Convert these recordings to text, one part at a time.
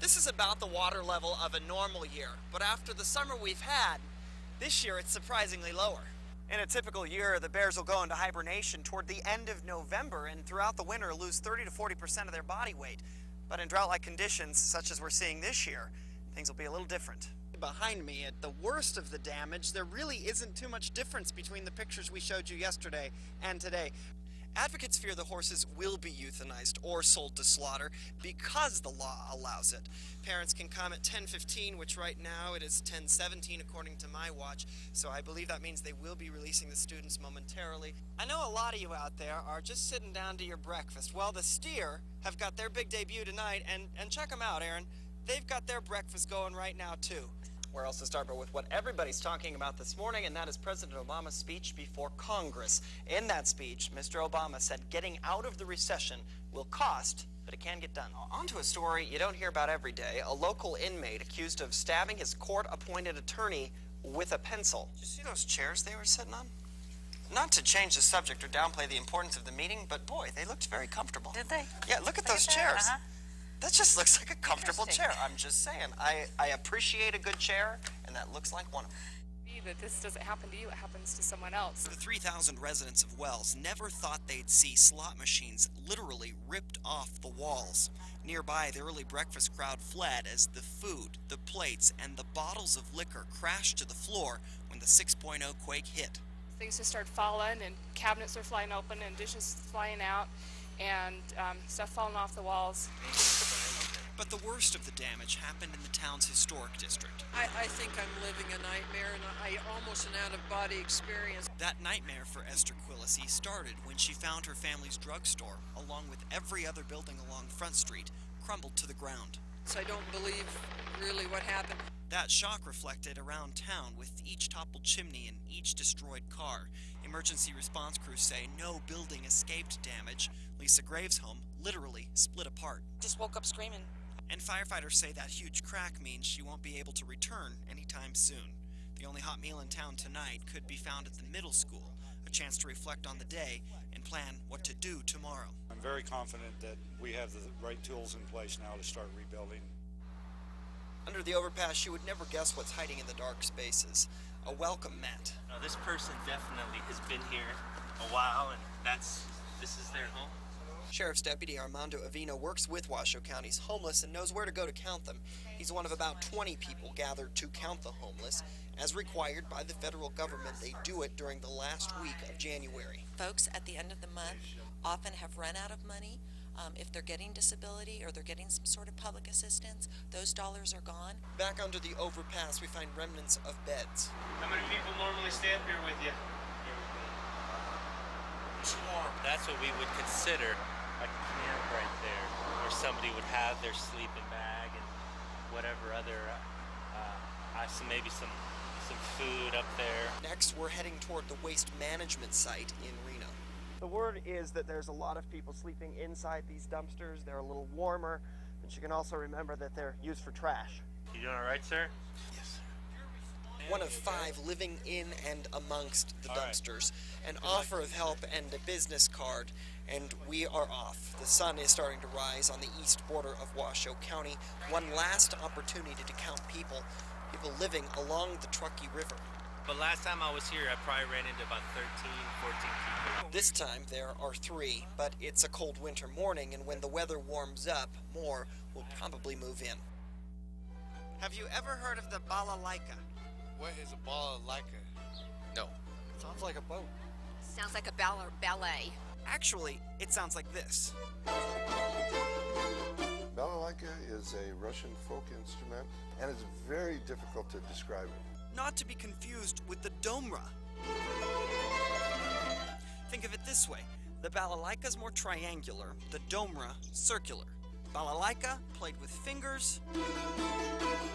This is about the water level of a normal year, but after the summer we've had, this year it's surprisingly lower. In a typical year, the bears will go into hibernation toward the end of November and throughout the winter lose 30 to 40% of their body weight. But in drought-like conditions, such as we're seeing this year, things will be a little different. Behind me, at the worst of the damage, there really isn't too much difference between the pictures we showed you yesterday and today. Advocates fear the horses will be euthanized or sold to slaughter because the law allows it. Parents can come at 10:15, which right now it is 10:17 according to my watch, so I believe that means they will be releasing the students momentarily. I know a lot of you out there are just sitting down to your breakfast. Well, the steer have got their big debut tonight, and check them out, Aaron. They've got their breakfast going right now, too. Where else to start but with what everybody's talking about this morning, and that is President Obama's speech before Congress. In that speech, Mr. Obama said getting out of the recession will cost, but it can get done. On to a story you don't hear about every day. A local inmate accused of stabbing his court-appointed attorney with a pencil. Did you see those chairs they were sitting on? Not to change the subject or downplay the importance of the meeting, but boy, they looked very comfortable. Did they? Yeah, look at those chairs. That just looks like a comfortable chair. I'm just saying. I appreciate a good chair, and that looks like one of them. That this doesn't happen to you, it happens to someone else. The 3,000 residents of Wells never thought they'd see slot machines literally ripped off the walls. Nearby, the early breakfast crowd fled as the food, the plates, and the bottles of liquor crashed to the floor when the 6.0 quake hit. Things just started falling, and cabinets are flying open, and dishes flying out, and stuff falling off the walls. But the worst of the damage happened in the town's historic district. I think I'm living a nightmare, and almost an out-of-body experience. That nightmare for Esther Quillisi started when she found her family's drugstore, along with every other building along Front Street, crumbled to the ground. So I don't believe really what happened. That shock reflected around town with each toppled chimney and each destroyed car. Emergency response crews say no building escaped damage. Lisa Graves' home literally split apart. Just woke up screaming. And firefighters say that huge crack means she won't be able to return anytime soon. The only hot meal in town tonight could be found at the middle school, a chance to reflect on the day and plan what to do tomorrow. I'm very confident that we have the right tools in place now to start rebuilding. Under the overpass, you would never guess what's hiding in the dark spaces. A welcome mat. Now, this person definitely has been here a while, and this is their home. Sheriff's Deputy Armando Avino works with Washoe County's homeless and knows where to go to count them. He's one of about 20 people gathered to count the homeless. As required by the federal government, they do it during the last week of January. Folks at the end of the month often have run out of money. If they're getting disability or they're getting some sort of public assistance, those dollars are gone. Back under the overpass, we find remnants of beds. How many people normally stand here with you? That's what we would consider a camp right there, where somebody would have their sleeping bag and whatever other, maybe some food up there. Next, we're heading toward the waste management site in Reno. The word is that there's a lot of people sleeping inside these dumpsters. They're a little warmer, but you can also remember that they're used for trash. You doing all right, sir? Yes, sir. One of 5 living in and amongst the dumpsters. An offer of help and a business card, and we are off. The sun is starting to rise on the east border of Washoe County. One last opportunity to count people living along the Truckee River. But last time I was here, I probably ran into about 13, 14 people. This time there are 3, but it's a cold winter morning, and when the weather warms up, more will probably move in. Have you ever heard of the balalaika? What is a balalaika? No. Sounds like a boat. Sounds like a ballet. Actually, it sounds like this. Balalaika is a Russian folk instrument, and it's very difficult to describe it. Not to be confused with the domra. Think of it this way. The balalaika's more triangular, the domra circular. Balalaika played with fingers,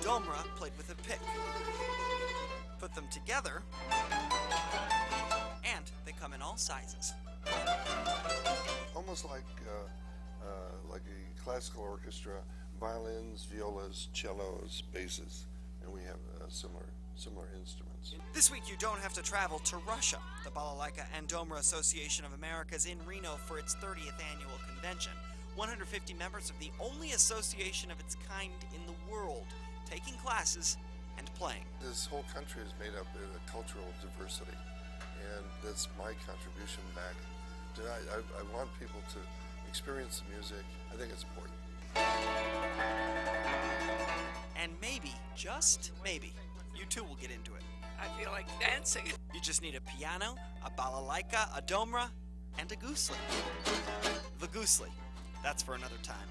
domra played with a pick. Put them together, and they come in all sizes. Almost like a classical orchestra, violins, violas, cellos, basses, and we have similar instruments. This week you don't have to travel to Russia. The Balalaika and Domra Association of America is in Reno for its 30th annual convention. 150 members of the only association of its kind in the world, taking classes and playing. This whole country is made up of a cultural diversity, and that's my contribution back. I want people to experience the music. I think it's important. And maybe, just maybe, you too will get into it. I feel like dancing. You just need a piano, a balalaika, a domra, and a gusli. The gusli. That's for another time.